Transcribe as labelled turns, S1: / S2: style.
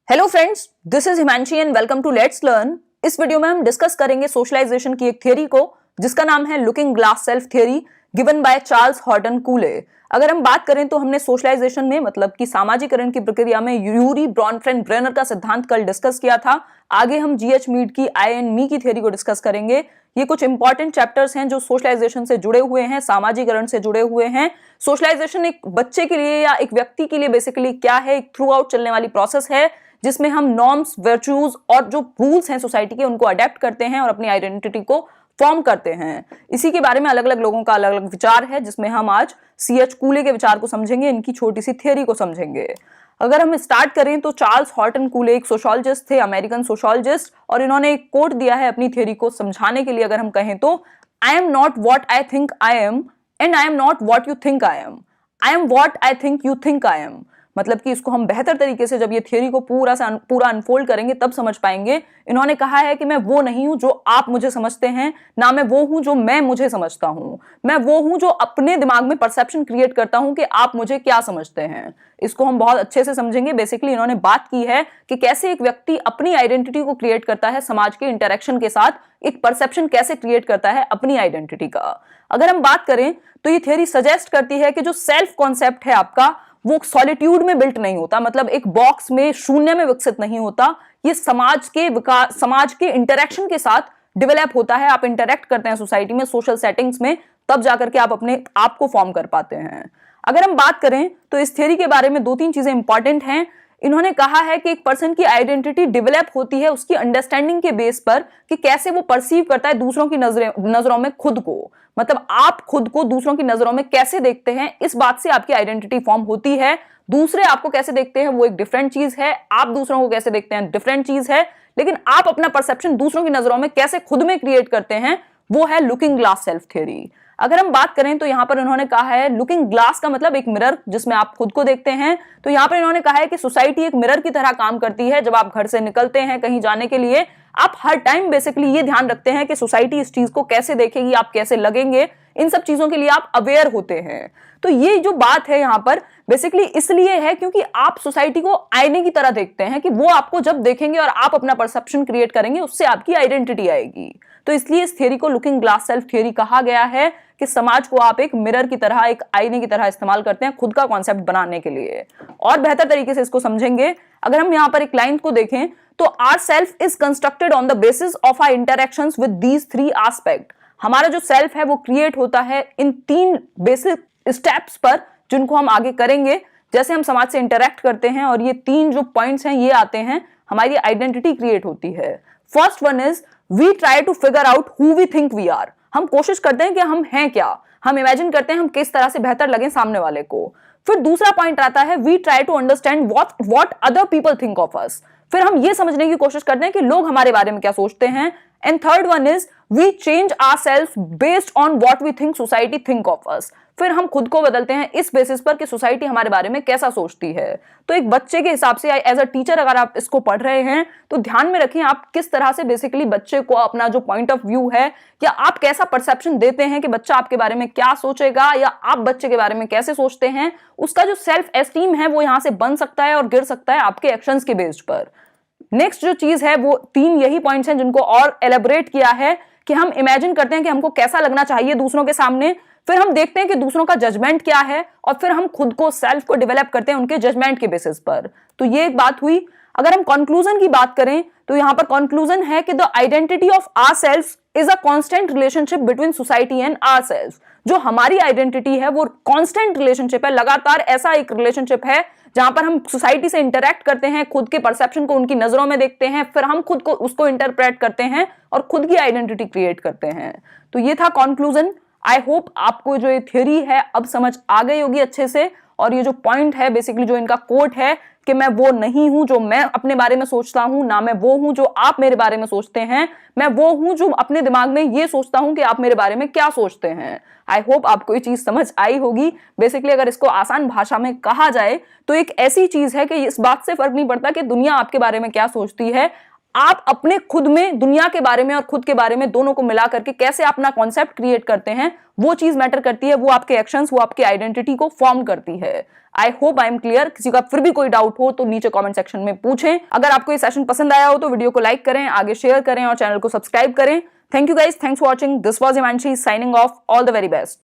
S1: Hello friends, this is Himanshi and welcome to let's learn. इस video में हम discuss करेंगे सोशलाइजेशन की एक थ्योरी को जिसका नाम है looking glass self theory given by Charles Horton Cooley. अगर हम बात करें तो हमने सोशलाइजेशन में मतलब कि सामाजिकरण की प्रक्रिया में यूरी ब्रॉनफ्रेंड ब्रेनर का सिद्धांत कल डिस्कस किया था। आगे हम जीएच मीड की आई एंड मी की थ्योरी को डिस्कस करेंगे। ये कुछ इंपॉर्टेंट चैप्टर्स हैं जो सोशलाइजेशन से जुड़े हुए हैं, सामाजिकरण से जुड़े हुए हैं। सोशलाइजेशन एक बच्चे के लिए या एक व्यक्ति के लिए बेसिकली क्या है, एक थ्रू आउट चलने वाली प्रोसेस है जिसमें हम नॉर्म्स, वर्च्यूज और जो रूल्स हैं सोसाइटी के उनको अडेप्ट करते हैं और अपनी आइडेंटिटी को फॉर्म करते हैं। इसी के बारे में अलग अलग लोगों का अलग अलग विचार है जिसमें हम आज सीएच कूले के विचार को समझेंगे, इनकी छोटी सी थियरी को समझेंगे। अगर हम स्टार्ट करें तो चार्ल्स हॉर्टन कूले एक सोशोलॉजिस्ट थे, अमेरिकन सोशोलॉजिस्ट, और इन्होंने एक कोट दिया है अपनी थियरी को समझाने के लिए। अगर हम कहें तो I am not what I think I am and I am not what you think I am what I think you think I am. मतलब कि इसको हम बेहतर तरीके से जब ये थियरी को पूरा अनफोल्ड करेंगे तब समझ पाएंगे। इन्होंने कहा है कि मैं वो नहीं हूं जो आप मुझे समझते हैं, ना मैं वो हूं जो मैं मुझे समझता हूं। मैं वो हूं जो अपने दिमाग में परसेप्शन क्रिएट करता हूं कि आप मुझे क्या समझते हैं। इसको हम बहुत अच्छे से समझेंगे। बेसिकली इन्होंने बात की है कि कैसे एक व्यक्ति अपनी आइडेंटिटी को क्रिएट करता है समाज के इंटरेक्शन के साथ, एक परसेप्शन कैसे क्रिएट करता है अपनी आइडेंटिटी का। अगर हम बात करें तो ये थियरी सजेस्ट करती है कि जो सेल्फ कॉन्सेप्ट है आपका वो सॉलिट्यूड में बिल्ट नहीं होता, मतलब एक बॉक्स में शून्य में विकसित नहीं होता। ये समाज के विकास, समाज के इंटरेक्शन के साथ डेवलप होता है। आप इंटरेक्ट करते हैं सोसाइटी में, सोशल सेटिंग्स में, तब जाकर के आप अपने आप को फॉर्म कर पाते हैं। अगर हम बात करें तो इस थियरी के बारे में दो तीन चीजें इंपॉर्टेंट हैं। इन्होंने कहा है कि एक पर्सन की आइडेंटिटी डेवलप होती है उसकी अंडरस्टैंडिंग के बेस पर कि कैसे वो परसीव करता है दूसरों की नजरों में खुद को। मतलब आप खुद को दूसरों की नजरों में कैसे देखते हैं, इस बात से आपकी आइडेंटिटी फॉर्म होती है। दूसरे आपको कैसे देखते हैं वो एक डिफरेंट चीज है, आप दूसरों को कैसे देखते हैं डिफरेंट चीज है, लेकिन आप अपना परसेप्शन दूसरों की नजरों में कैसे खुद में क्रिएट करते हैं वो है लुकिंग ग्लास सेल्फ थ्योरी। अगर हम बात करें तो यहां पर उन्होंने कहा है लुकिंग ग्लास का मतलब एक मिरर जिसमें आप खुद को देखते हैं। तो यहां पर इन्होंने कहा है कि सोसाइटी एक मिरर की तरह काम करती है। जब आप घर से निकलते हैं कहीं जाने के लिए, आप हर टाइम बेसिकली ये ध्यान रखते हैं कि सोसाइटी इस चीज को कैसे देखेगी, आप कैसे लगेंगे, इन सब चीजों के लिए आप अवेयर होते हैं। तो ये जो बात है यहां पर बेसिकली इसलिए है क्योंकि आप सोसाइटी को आईने की तरह देखते हैं कि वो आपको जब देखेंगे और आप अपना परसेप्शन क्रिएट करेंगे उससे आपकी आइडेंटिटी आएगी। तो इसलिए इस थियरी को लुकिंग ग्लास सेल्फ थियरी कहा गया है कि समाज को आप एक मिरर की तरह, एक आईने की तरह इस्तेमाल करते हैं खुद का कॉन्सेप्ट बनाने के लिए। और बेहतर तरीके से इसको समझेंगे, अगर हम यहां पर एक लाइन को देखें तो our self is constructed on the basis of our interactions with these three aspect. हमारा जो सेल्फ है वो क्रिएट होता है इन तीन बेसिक स्टेप्स पर जिनको हम आगे करेंगे। जैसे हम समाज से इंटरेक्ट करते हैं और ये तीन जो पॉइंट्स हैं ये आते हैं, हमारी आइडेंटिटी क्रिएट होती है। First one is we try to figure out who we think we are. हम कोशिश करते हैं कि हम हैं क्या, हम इमेजिन करते हैं हम किस तरह से बेहतर लगें सामने वाले को। फिर दूसरा पॉइंट आता है we try to understand what other people think of us. फिर हम ये समझने की कोशिश करते हैं कि लोग हमारे बारे में क्या सोचते हैं। And third one is we change ourselves based on what we think society think of us. फिर हम खुद को बदलते हैं इस बेसिस पर कि सोसाइटी हमारे बारे में कैसा सोचती है। तो एक बच्चे के हिसाब से एज अ टीचर अगर आप इसको पढ़ रहे हैं तो ध्यान में रखें आप किस तरह से बेसिकली बच्चे को अपना जो पॉइंट ऑफ व्यू है या आप कैसा परसेप्शन देते हैं कि बच्चा आपके बारे में क्या सोचेगा या आप बच्चे के बारे में कैसे सोचते हैं, उसका जो सेल्फ एस्टीम है वो यहां से बन सकता है और गिर सकता है आपके एक्शंस के बेस्ड पर। नेक्स्ट जो चीज है वो तीन यही पॉइंट्स हैं जिनको और एलेबोरेट किया है कि हम इमेजिन करते हैं कि हमको कैसा लगना चाहिए दूसरों के सामने। फिर हम देखते हैं कि दूसरों का जजमेंट क्या है और फिर हम खुद को, सेल्फ को डेवलप करते हैं उनके जजमेंट के बेसिस पर। तो ये एक बात हुई। अगर हम कंक्लूजन की बात करें तो यहां पर कंक्लूजन है कि the identity of ourselves is a constant relationship between society and ourselves. जो हमारी आइडेंटिटी है वो कांस्टेंट रिलेशनशिप है, लगातार ऐसा एक रिलेशनशिप है जहां पर हम सोसाइटी से इंटरेक्ट करते हैं, खुद के परसेप्शन को उनकी नजरों में देखते हैं, फिर हम खुद को उसको इंटरप्रेट करते हैं और खुद की आइडेंटिटी क्रिएट करते हैं। तो ये था कंक्लूजन। आई होप आपको जो ये थ्योरी है अब समझ आ गई होगी अच्छे से। और ये जो पॉइंट है बेसिकली जो इनका कोट है कि मैं वो नहीं हूं जो मैं अपने बारे में सोचता हूं, ना मैं वो हूं जो आप मेरे बारे में सोचते हैं, मैं वो हूं जो अपने दिमाग में ये सोचता हूं कि आप मेरे बारे में क्या सोचते हैं। आई होप आपको ये चीज समझ आई होगी। बेसिकली अगर इसको आसान भाषा में कहा जाए तो एक ऐसी चीज है कि इस बात से फर्क नहीं पड़ता कि दुनिया आपके बारे में क्या सोचती है, आप अपने खुद में दुनिया के बारे में और खुद के बारे में दोनों को मिला करके कैसे अपना कॉन्सेप्ट क्रिएट करते हैं, वो चीज मैटर करती है। वो आपके एक्शंस, वो आपके आइडेंटिटी को फॉर्म करती है। I hope I am clear. किसी का फिर भी कोई डाउट हो तो नीचे कमेंट सेक्शन में पूछें। अगर आपको ये सेशन पसंद आया हो तो वीडियो को लाइक करें, आगे शेयर करें और चैनल को सब्सक्राइब करें। Thank you guys, thanks for watching. This was Himanshi signing off. All the very best.